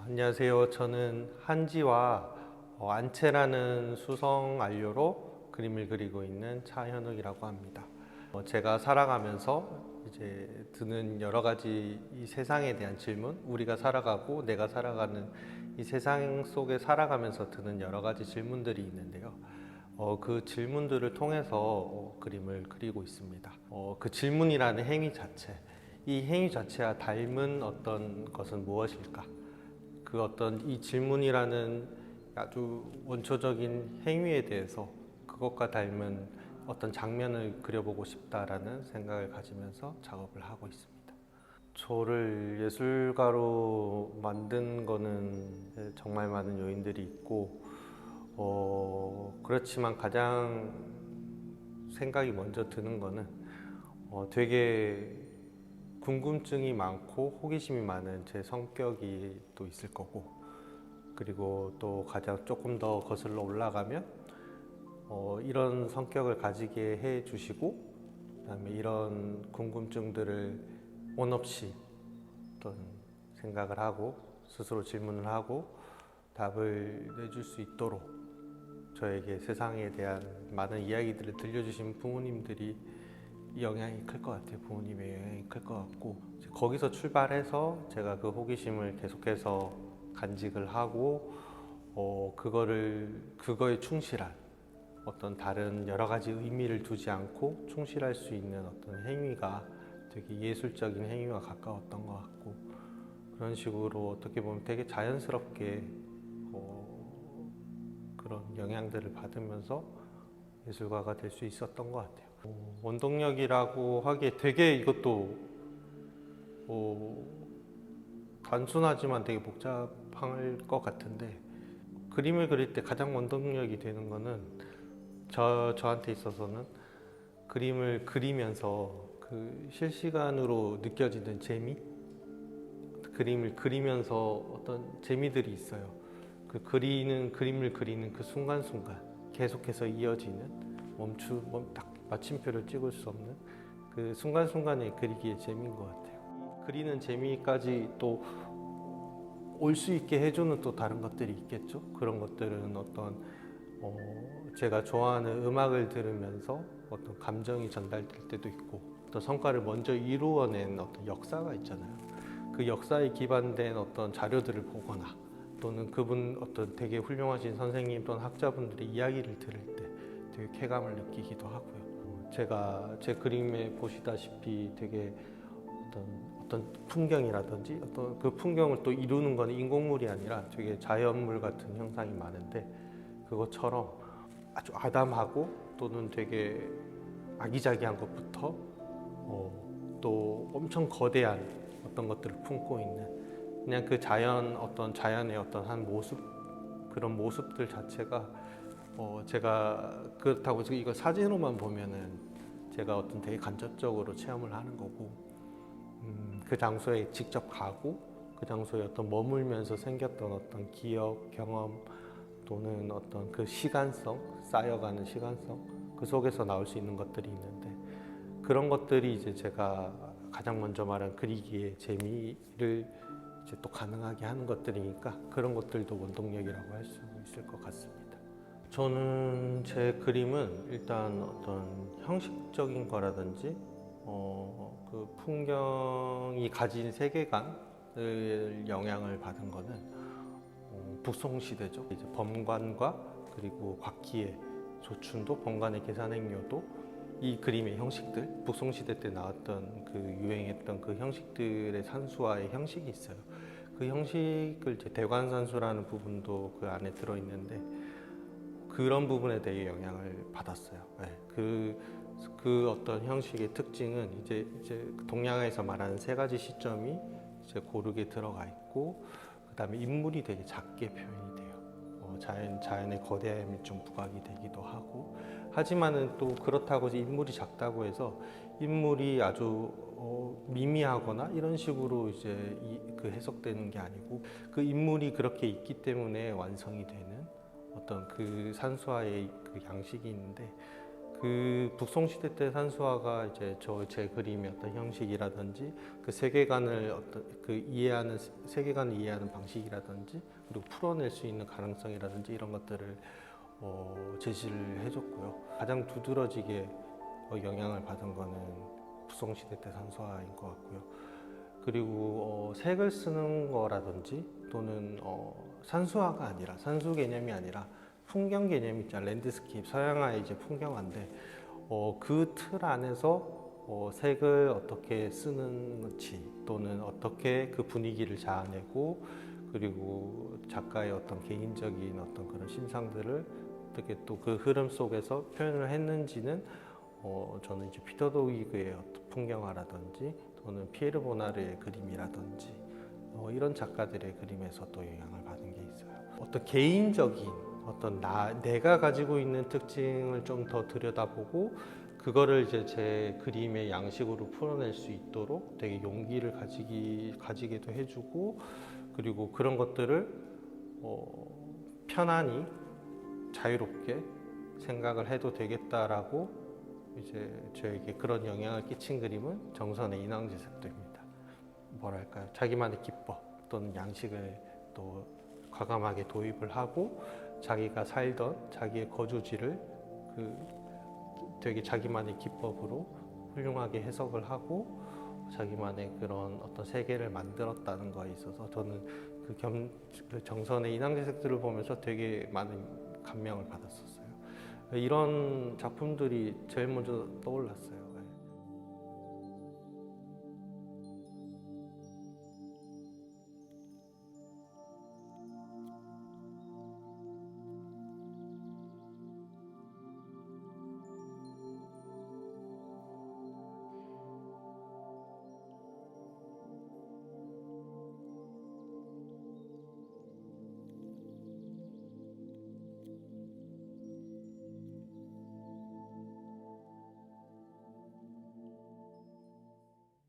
안녕하세요. 저는 한지와 안채라는 수성 안료로 그림을 그리고 있는 차현욱이라고 합니다. 제가 살아가면서 이제 드는 여러 가지 이 세상에 대한 질문, 우리가 살아가고 내가 살아가는 이 세상 속에 살아가면서 드는 여러 가지 질문들이 있는데요. 그 질문들을 통해서 그림을 그리고 있습니다. 그 질문이라는 행위 자체, 이 행위 자체와 닮은 어떤 것은 무엇일까? 그 어떤 이 질문이라는 아주 원초적인 행위에 대해서 그것과 닮은 어떤 장면을 그려보고 싶다라는 생각을 가지면서 작업을 하고 있습니다. 저를 예술가로 만든 거는 정말 많은 요인들이 있고, 그렇지만 가장 생각이 먼저 드는 거는 되게 궁금증이 많고 호기심이 많은 제 성격이 또 있을 거고, 그리고 또 가장 조금 더 거슬러 올라가면 이런 성격을 가지게 해 주시고, 그다음에 이런 궁금증들을 원 없이 어떤 생각을 하고 스스로 질문을 하고 답을 내줄 수 있도록 저에게 세상에 대한 많은 이야기들을 들려주신 부모님들이 영향이 클 것 같아요. 부모님의 영향이 클 것 같고, 거기서 출발해서 제가 그 호기심을 계속해서 간직을 하고 그거에 충실한 어떤 다른 여러 가지 의미를 두지 않고 충실할 수 있는 어떤 행위가 되게 예술적인 행위와 가까웠던 것 같고, 그런 식으로 어떻게 보면 되게 자연스럽게 그런 영향들을 받으면서 예술가가 될 수 있었던 것 같아요. 원동력이라고 하기에 되게 이것도 단순하지만 되게 복잡할 것 같은데, 그림을 그릴 때 가장 원동력이 되는 거는 저한테 있어서는 그림을 그리면서 그 실시간으로 느껴지는 재미? 그림을 그리면서 어떤 재미들이 있어요. 그림을 그리는 그 순간순간 계속해서 이어지는 딱 마침표를 찍을 수 없는 그 순간순간의 그리기의 재미인 것 같아요. 그리는 재미까지 또 올 수 있게 해주는 또 다른 것들이 있겠죠. 그런 것들은 어떤 제가 좋아하는 음악을 들으면서 어떤 감정이 전달될 때도 있고, 어떤 성과를 먼저 이루어낸 어떤 역사가 있잖아요. 그 역사에 기반된 어떤 자료들을 보거나, 또는 그분 어떤 되게 훌륭하신 선생님 또는 학자분들의 이야기를 들을 때 되게 쾌감을 느끼기도 하고요. 제가 제 그림에 보시다시피 되게 어떤 풍경이라든지 어떤 그 풍경을 또 이루는 건 인공물이 아니라 되게 자연물 같은 형상이 많은데, 그것처럼 아주 아담하고 또는 되게 아기자기한 것부터 또 엄청 거대한 어떤 것들을 품고 있는, 그냥 그 자연의 어떤 한 모습, 그런 모습들 자체가 제가 그렇다고 이거 사진으로만 보면은 제가 어떤 되게 간접적으로 체험을 하는 거고, 그 장소에 직접 가고 그 장소에 어떤 머물면서 생겼던 어떤 기억, 경험, 또는 어떤 그 시간성, 쌓여가는 시간성, 그 속에서 나올 수 있는 것들이 있는데, 그런 것들이 이제 제가 가장 먼저 말한 그리기의 재미를 이제 또 가능하게 하는 것들이니까, 그런 것들도 원동력이라고 할 수 있을 것 같습니다. 저는 제 그림은 일단 어떤 형식적인 거라든지 그 풍경이 가진 세계관을 영향을 받은 거는 북송 시대죠. 이제 범관과 그리고 곽희의 조춘도, 범관의 계산행료도 이 그림의 형식들, 북송 시대 때 나왔던 그 유행했던 그 형식들의 산수화의 형식이 있어요. 그 형식을 이제 대관산수라는 부분도 그 안에 들어 있는데, 그런 부분에 대해 영향을 받았어요. 네. 그 어떤 형식의 특징은 이제 동양에서 말하는 세 가지 시점이 이제 고르게 들어가 있고, 그다음에 인물이 되게 작게 표현이 돼요. 자연의 거대함이 좀 부각이 되기도 하고, 하지만은 또 그렇다고 인물이 작다고 해서 인물이 아주 미미하거나 이런 식으로 이제 그 해석되는 게 아니고, 그 인물이 그렇게 있기 때문에 완성이 되는 어떤 그 산수화의 그 양식이 있는데, 그 북송시대 때 산수화가 이제 제 그림의 어떤 형식이라든지 그 세계관을 어떤 그 이해하는 세계관을 이해하는 방식이라든지 그리고 풀어낼 수 있는 가능성이라든지 이런 것들을 제시를 해줬고요. 가장 두드러지게 영향을 받은 거는 북송시대 때 산수화인 것 같고요. 그리고 색을 쓰는 거라든지 또는 산수화가 아니라 산수 개념이 아니라 풍경 개념이 있잖아요. 랜드스케이프, 서양화의 이제 풍경화인데 그 틀 안에서 색을 어떻게 쓰는지 또는 어떻게 그 분위기를 자아내고 그리고 작가의 어떤 개인적인 어떤 그런 심상들을 어떻게 또 그 흐름 속에서 표현을 했는지는 저는 이제 피터 도이그의 어떤 풍경화라든지 또는 피에르 보나르의 그림이라든지 이런 작가들의 그림에서 또 영향을 받은 게 있어요. 어떤 개인적인 어떤 내가 가지고 있는 특징을 좀 더 들여다보고 그거를 이제 제 그림의 양식으로 풀어낼 수 있도록 되게 용기를 가지게도 해주고 그리고 그런 것들을 편안히 자유롭게 생각을 해도 되겠다라고 이제 저에게 그런 영향을 끼친 그림은 정선의 인왕지색도입니다. 뭐랄까요? 자기만의 기법 또는 양식을 또 과감하게 도입을 하고 자기가 살던 자기의 거주지를 되게 자기만의 기법으로 훌륭하게 해석을 하고 자기만의 그런 어떤 세계를 만들었다는 거에 있어서 저는 그 정선의 인왕지색들을 보면서 되게 많은 감명을 받았었어요. 이런 작품들이 제일 먼저 떠올랐어요.